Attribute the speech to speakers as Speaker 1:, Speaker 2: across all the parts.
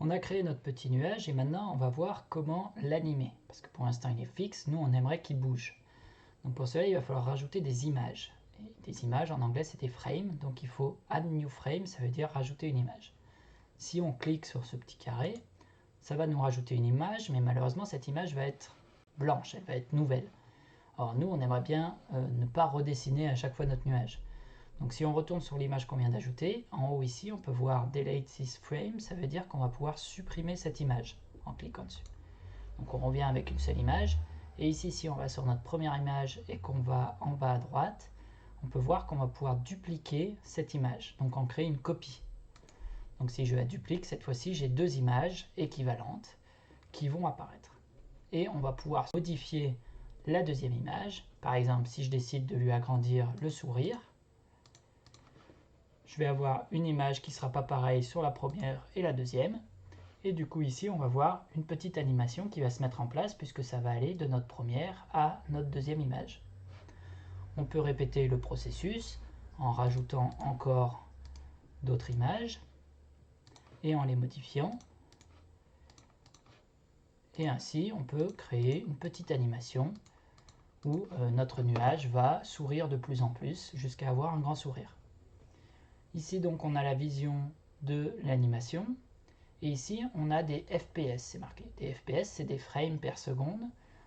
Speaker 1: On a créé notre petit nuage et maintenant on va voir comment l'animer. Parce que pour l'instant il est fixe, nous on aimerait qu'il bouge. Donc pour cela il va falloir rajouter des images. Et des images en anglais c'est des frames, donc il faut add new frame, ça veut dire rajouter une image. Si on clique sur ce petit carré, ça va nous rajouter une image, mais malheureusement cette image va être blanche, elle va être nouvelle. Or nous on aimerait bien ne pas redessiner à chaque fois notre nuage. Donc si on retourne sur l'image qu'on vient d'ajouter, en haut ici on peut voir Delete this frame, ça veut dire qu'on va pouvoir supprimer cette image en cliquant dessus. Donc on revient avec une seule image, et ici si on va sur notre première image et qu'on va en bas à droite, on peut voir qu'on va pouvoir dupliquer cette image, donc en créer une copie. Donc si je la duplique, cette fois-ci j'ai deux images équivalentes qui vont apparaître. Et on va pouvoir modifier la deuxième image, par exemple si je décide de lui agrandir le sourire, je vais avoir une image qui ne sera pas pareille sur la première et la deuxième. Et du coup ici on va voir une petite animation qui va se mettre en place puisque ça va aller de notre première à notre deuxième image. On peut répéter le processus en rajoutant encore d'autres images et en les modifiant. Et ainsi on peut créer une petite animation où notre nuage va sourire de plus en plus jusqu'à avoir un grand sourire. Ici donc on a la vision de l'animation. Et ici, on a des FPS, c'est marqué. Des FPS, c'est des frames per seconde.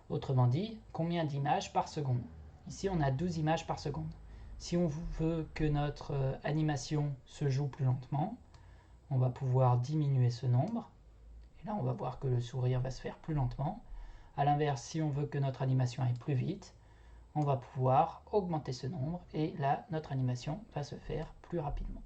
Speaker 1: Autrement dit, combien d'images par seconde. Ici, on a 12 images par seconde. Si on veut que notre animation se joue plus lentement, on va pouvoir diminuer ce nombre. Et là, on va voir que le sourire va se faire plus lentement. A l'inverse, si on veut que notre animation aille plus vite, on va pouvoir augmenter ce nombre. Et là, notre animation va se faire plus rapidement.